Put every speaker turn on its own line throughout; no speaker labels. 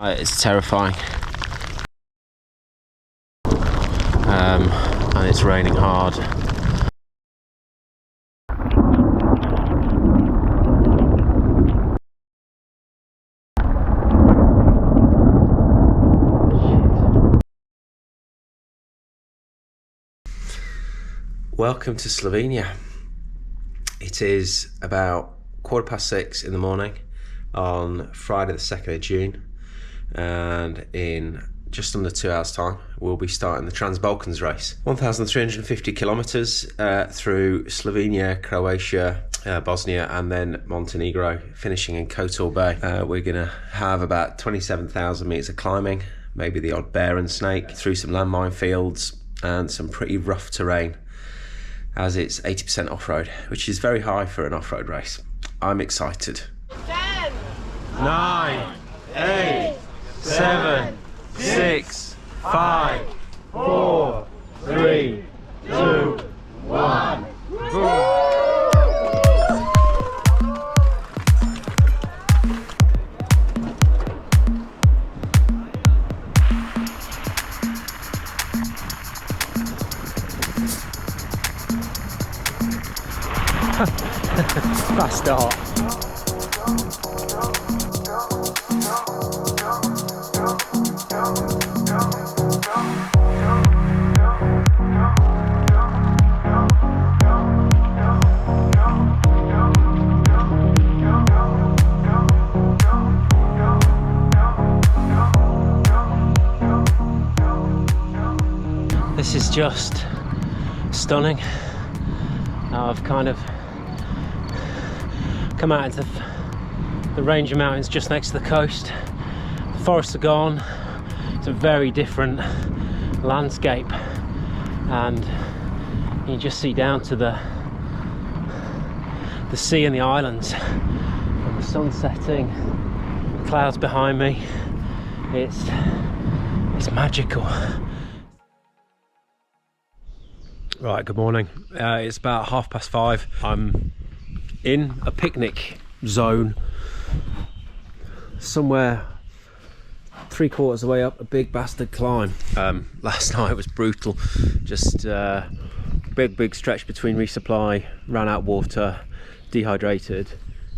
It's terrifying, and it's raining hard. Welcome to Slovenia. It is about 6:15 in the morning on Friday the 2nd of June, and in just under 2 hours time we'll be starting the Trans Balkans race. 1,350 kilometers through Slovenia, Croatia, Bosnia and then Montenegro, finishing in Kotor Bay. We're gonna have about 27,000 meters of climbing, maybe the odd bear and snake, through some landmine fields and some pretty rough terrain, as it's 80% off-road, which is very high for an off-road race. I'm excited.
10,
9, 8, 7, 6, 5, 4, 3, 2, 1. Fast start. This is just stunning. Now I've kind of come out into the range of mountains just next to the coast. The forests are gone. It's a very different landscape, and you just see down to the sea and the islands, and the sun setting, the clouds behind me. It's magical. Right, good morning. It's about 5:30. I'm in a picnic zone somewhere 3/4 of the way up a big bastard climb. Last night was brutal. Just big stretch between resupply, ran out of water, dehydrated,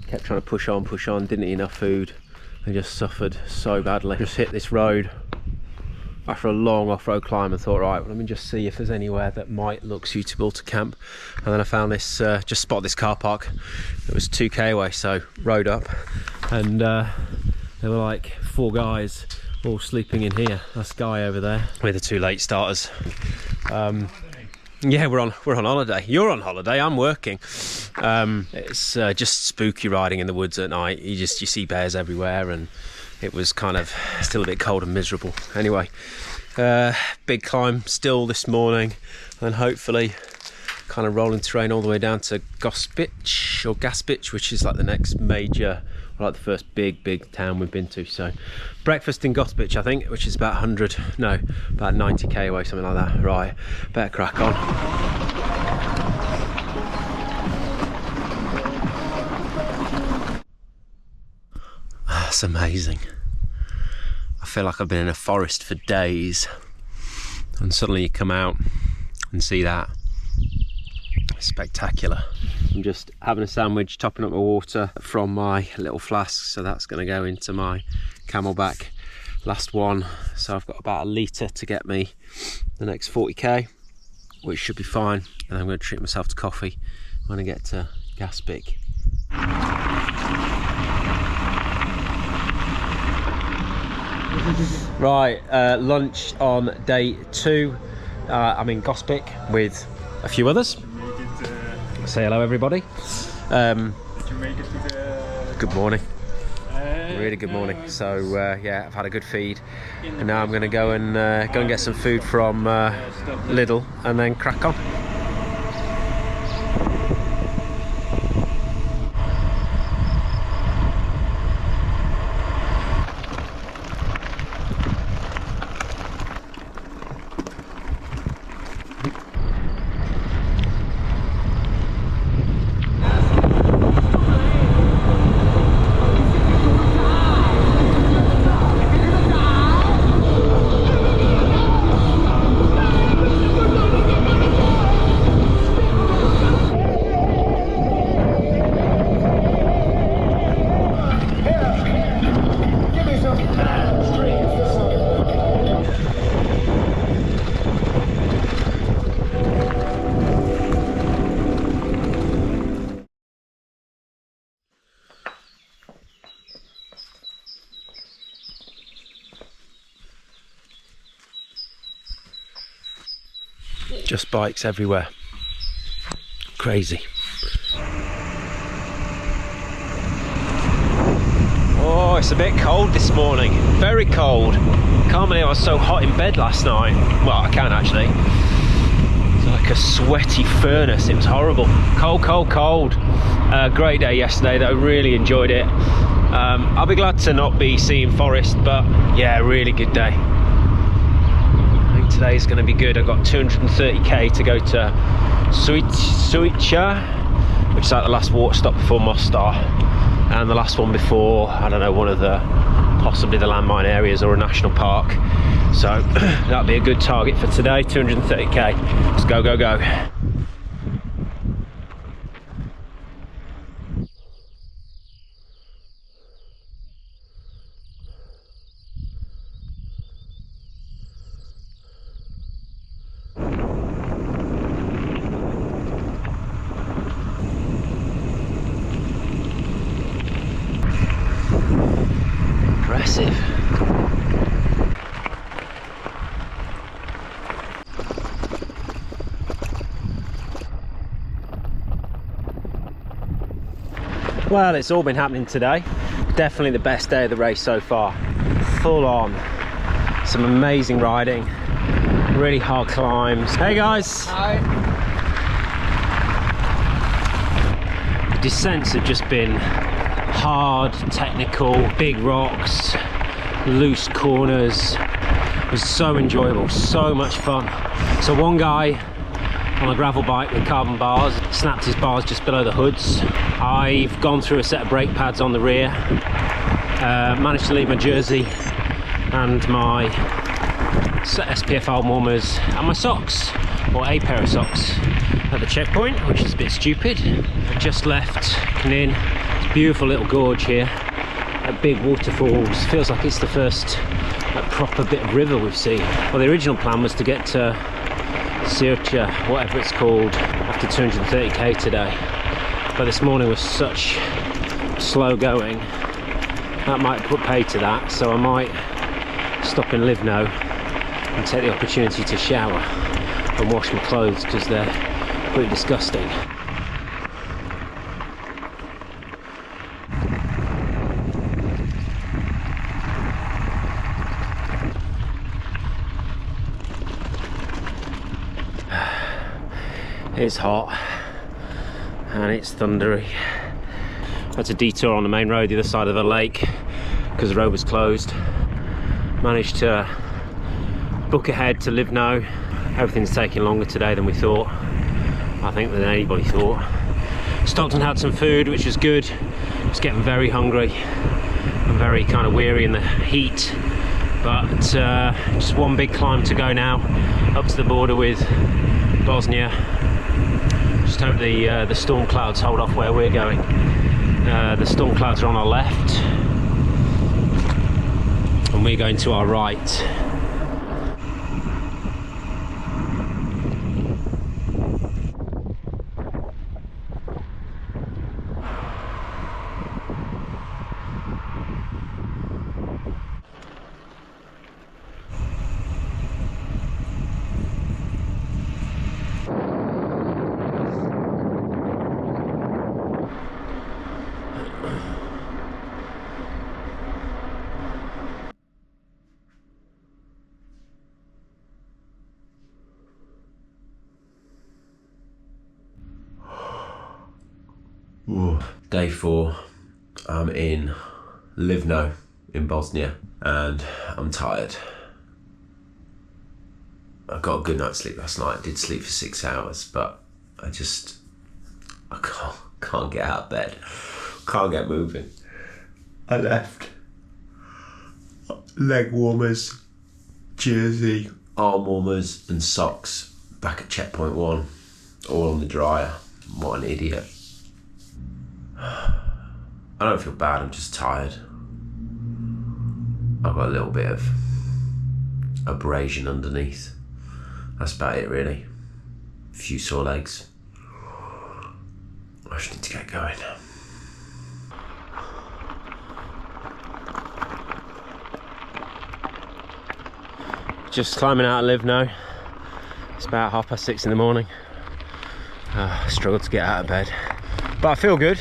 kept trying to push on, didn't eat enough food and just suffered so badly. Just hit this road after a long off-road climb and thought, right, well, let me just see if there's anywhere that might look suitable to camp. And then I found this, just spotted this car park. It was 2k away, so rode up, and there were like 4 guys all sleeping in here. That's Guy over there. We're the 2 late starters. Yeah, we're on holiday. You're on holiday, I'm working. It's just spooky riding in the woods at night. You see bears everywhere, and it was kind of still a bit cold and miserable. Anyway, big climb still this morning, and hopefully kind of rolling terrain all the way down to Gaspic, which is like the next major, or like the first big town we've been to. So breakfast in Gospic, I think, which is about 90k away, something like that. Right, better crack on. That's amazing. I feel like I've been in a forest for days, and suddenly you come out and see that. It's spectacular. I'm just having a sandwich, topping up my water from my little flask, so that's going to go into my Camelback. Last one, so I've got about 1 litre to get me the next 40k, which should be fine. And I'm going to treat myself to coffee when I get to Gaspic. Right, lunch on day 2. I'm in Gospic with a few others. Say hello, everybody.
Did you make it to the...
Good morning. Really good morning. So yeah, I've had a good feed, and now I'm going to go and get some food from Lidl, and then crack on. Just bikes everywhere. Crazy. Oh, it's a bit cold this morning. Very cold. Can't believe I was so hot in bed last night. Well, I can actually. It's like a sweaty furnace. It was horrible. Cold, cold, cold. Great day yesterday though. Really enjoyed it. I'll be glad to not be seeing forest, but yeah, really good day. Today's going to be good. I've got 230k to go to Suica, which is like the last water stop before Mostar, and the last one before, I don't know, one of the possibly the landmine areas or a national park. So that'll be a good target for today. 230k. Let's go, go, go. Impressive. Well, it's all been happening today. Definitely the best day of the race so far. Full on. Some amazing riding. Really hard climbs. Hey guys.
Hi.
The descents have just been hard, technical, big rocks, loose corners. It was so enjoyable, so much fun. So one guy on a gravel bike with carbon bars snapped his bars just below the hoods. I've gone through a set of brake pads on the rear, managed to leave my jersey and my SPF arm warmers and my socks, or a pair of socks, at the checkpoint, which is a bit stupid. I just left Knin. Beautiful little gorge here at big waterfalls. Feels like it's the first proper bit of river we've seen. Well, the original plan was to get to Sircha, whatever it's called, after 230k today, but this morning was such slow going that might put pay to that, so I might stop in Livno and take the opportunity to shower and wash my clothes because they're pretty disgusting. It's hot and it's thundery. Had to detour on the main road the other side of the lake because the road was closed. Managed to book ahead to Livno. Everything's taking longer today than we thought, I think, than anybody thought. Stopped and had some food, which was good. Was getting very hungry. I'm very kind of weary in the heat, but just one big climb to go now up to the border with Bosnia. Just hope the storm clouds hold off where we're going. The storm clouds are on our left and we're going to our right. Day 4, I'm in Livno in Bosnia and I'm tired. I got a good night's sleep last night. I did sleep for 6 hours, but I can't get out of bed. Can't get moving. I left leg warmers, jersey, arm warmers and socks back at checkpoint 1, all on the dryer. What an idiot. I don't feel bad, I'm just tired. I've got a little bit of abrasion underneath. That's about it really. A few sore legs. I just need to get going.
Just climbing out of Live now. It's about 6:30 in the morning. I struggled to get out of bed, but I feel good,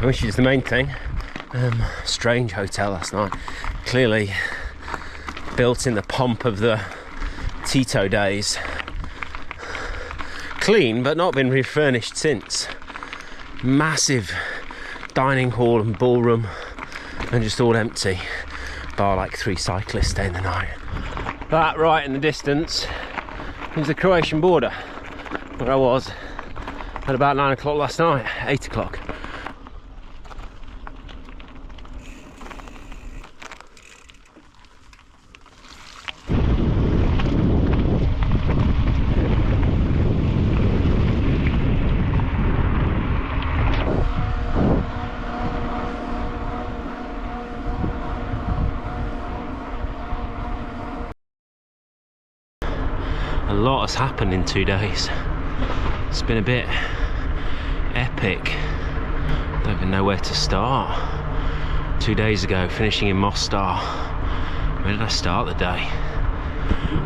which is the main thing. Strange hotel last night. Clearly built in the pomp of the Tito days. Clean, but not been refurnished since. Massive dining hall and ballroom, and just all empty, bar like 3 cyclists staying the night. That right in the distance is the Croatian border, where I was at about 9 o'clock last night, 8 o'clock. A lot has happened in 2 days. It's been a bit epic. Don't even know where to start. 2 days ago, finishing in Mostar. Where did I start the day?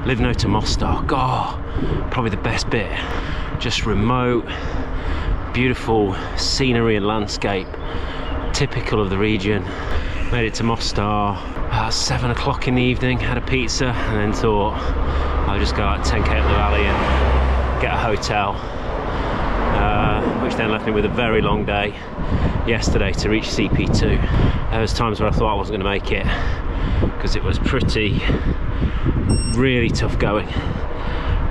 Livno to Mostar. God, probably the best bit. Just remote, beautiful scenery and landscape, typical of the region. Made it to Mostar about 7 o'clock in the evening, had a pizza, and then thought I'll just go like 10k up the valley and get a hotel, which then left me with a very long day yesterday to reach CP2. There was times where I thought I wasn't going to make it because it was really tough going,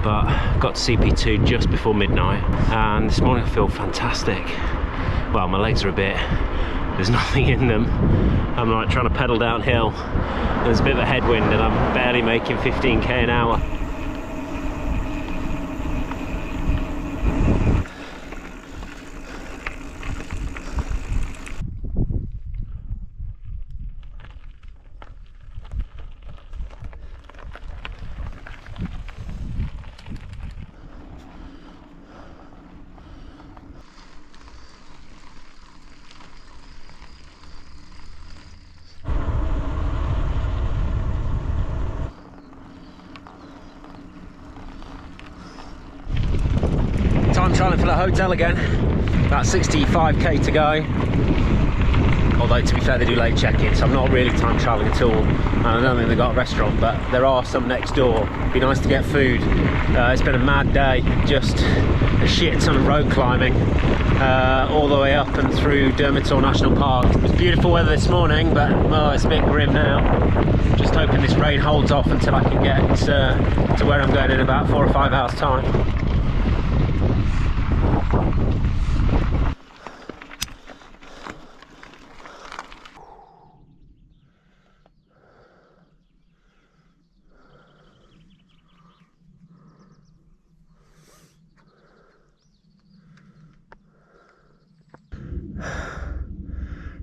but got to CP2 just before midnight, and this morning I feel fantastic. Well, my legs are there's nothing in them. I'm like trying to pedal downhill. There's a bit of a headwind and I'm barely making 15k an hour. Time trialing for the hotel again. About 65k to go. Although to be fair, they do late check-in, so I'm not really time trialing at all. And I don't think they've got a restaurant, but there are some next door. Be nice to get food. It's been a mad day, just a shit ton of road climbing, all the way up and through Dermator National Park. It was beautiful weather this morning, but oh, it's a bit grim now. Just hoping this rain holds off until I can get to where I'm going in about 4 or 5 hours time.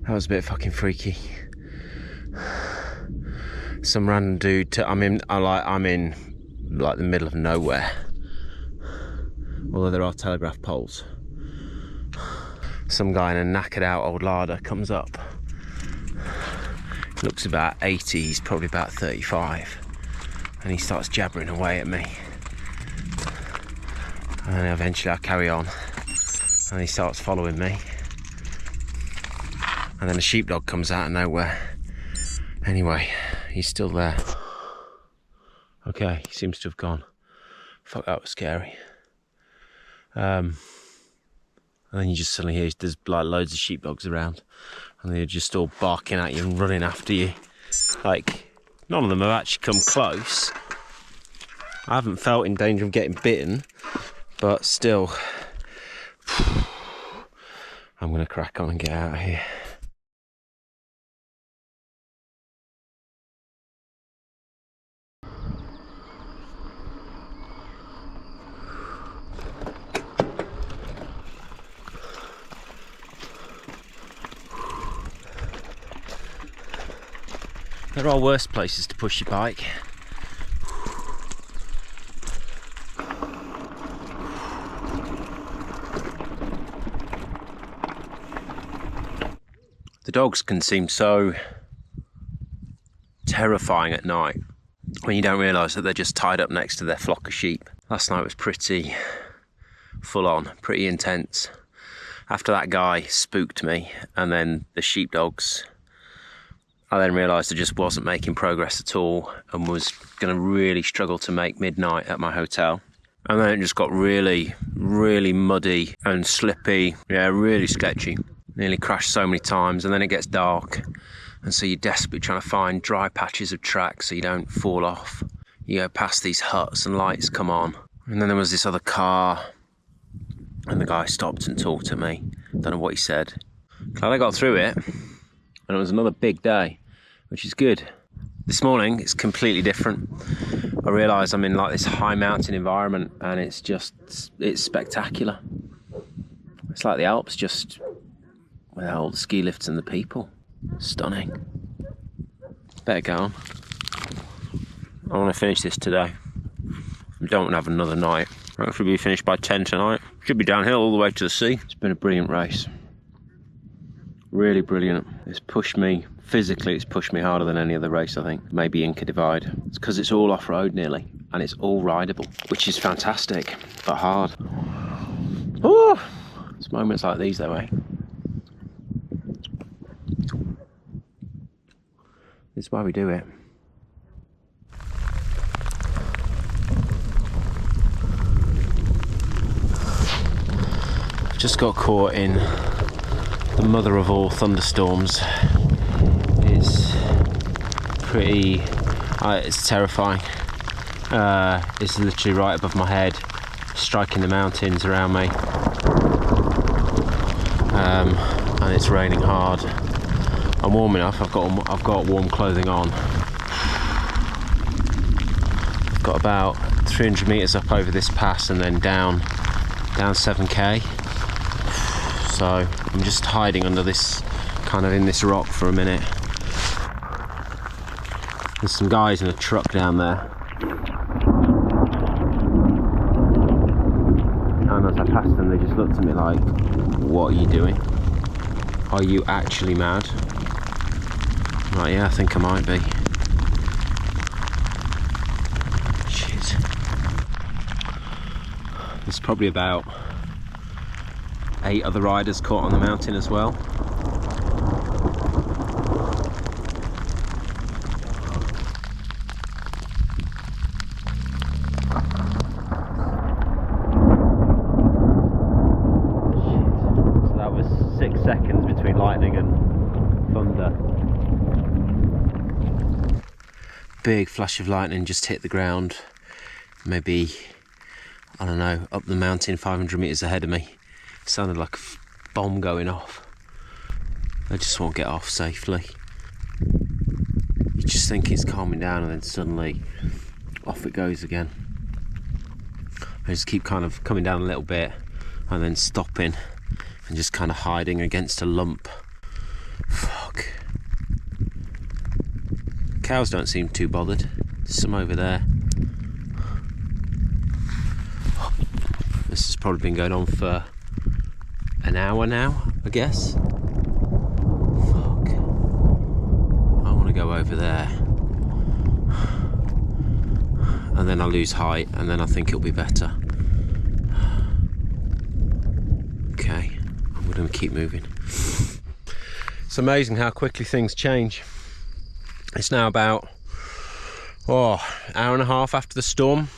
That was a bit fucking freaky. Some random dude. I'm in like the middle of nowhere. Although there are telegraph poles. Some guy in a knackered out old larder comes up. Looks about 80. He's probably about 35, and he starts jabbering away at me. And then eventually I carry on, and he starts following me. And then a sheepdog comes out of nowhere. Anyway, he's still there. Okay, he seems to have gone. Fuck, that was scary. And then you just suddenly hear there's like loads of sheepdogs around, and they're just all barking at you and running after you. Like, none of them have actually come close. I haven't felt in danger of getting bitten, but still, I'm gonna crack on and get out of here. There are worse places to push your bike. The dogs can seem so terrifying at night when you don't realise that they're just tied up next to their flock of sheep. Last night was pretty full on, pretty intense. After that guy spooked me and then the sheepdogs, I then realised I just wasn't making progress at all and was going to really struggle to make midnight at my hotel. And then it just got really, really muddy and slippy. Yeah, really sketchy. Nearly crashed so many times, and then it gets dark. And so you're desperately trying to find dry patches of track so you don't fall off. You go past these huts and lights come on. And then there was this other car and the guy stopped and talked to me. Don't know what he said. Glad I got through it. And it was another big day, which is good. This morning, it's completely different. I realise I'm in like this high mountain environment and it's spectacular. It's like the Alps, just without all the ski lifts and the people. Stunning. Better go on. I want to finish this today. I don't want to have another night. I should be finished by 10 tonight. Should be downhill all the way to the sea. It's been a brilliant race. Really brilliant. It's pushed me, physically it's pushed me harder than any other race, I think. Maybe Inca Divide. It's because it's all off-road nearly, and it's all rideable, which is fantastic, but hard. Ooh! It's moments like these though, eh? This is why we do it. Just got caught in the mother of all thunderstorms. It's pretty, it's terrifying. It's literally right above my head, striking the mountains around me. And it's raining hard. I'm warm enough, I've got warm clothing on. I've got about 300 metres up over this pass and then down 7k. So I'm just hiding under this, kind of in this rock for a minute. There's some guys in a truck down there. And as I passed them, they just looked at me like, what are you doing? Are you actually mad? I'm like, yeah, I think I might be. Shit. There's probably about 8 other riders caught on the mountain as well. Shit. So that was 6 seconds between lightning and thunder. Big flash of lightning just hit the ground. Maybe, I don't know, up the mountain 500 metres ahead of me. It sounded like a bomb going off. I just won't get off safely. You just think it's calming down and then suddenly off it goes again. I just keep kind of coming down a little bit and then stopping and just kind of hiding against a lump. Fuck. Cows don't seem too bothered. There's some over there. This has probably been going on for an hour now, I guess. Fuck. I want to go over there. And then I lose height, and then I think it'll be better. Okay, I'm going to keep moving. It's amazing how quickly things change. It's now about, hour and a half after the storm.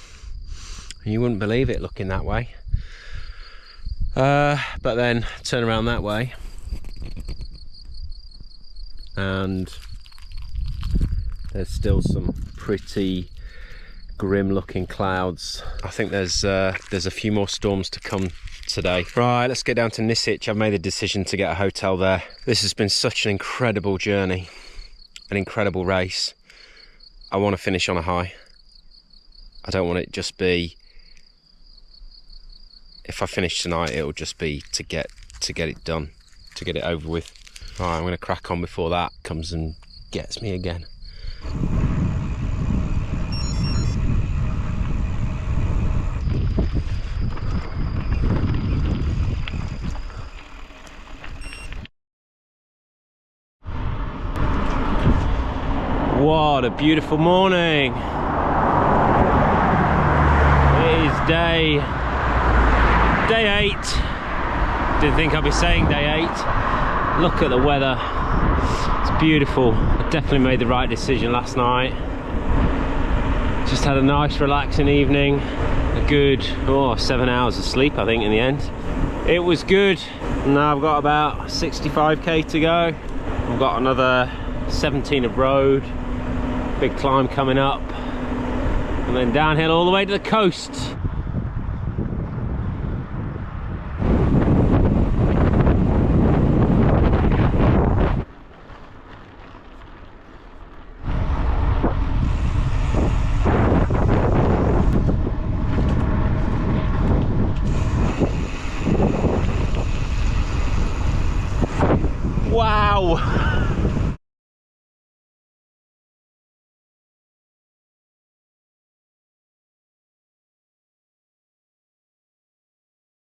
And you wouldn't believe it looking that way. But then turn around that way and there's still some pretty grim looking clouds. I think there's a few more storms to come today. Right, let's get down to Nisic. I've made the decision to get a hotel there. This has been such an incredible journey, an incredible race. I want to finish on a high. I don't want it just be, if I finish tonight, it'll just be to get it done, to get it over with. Right, I'm going to crack on before that comes and gets me again. What a beautiful morning. It is day 8. Didn't think I'd be saying day 8. Look at the weather. It's beautiful. I definitely made the right decision last night. Just had a nice relaxing evening. A good 7 hours of sleep, I think, in the end. It was good. Now I've got about 65k to go. I've got another 17 of road. Big climb coming up. And then downhill all the way to the coast.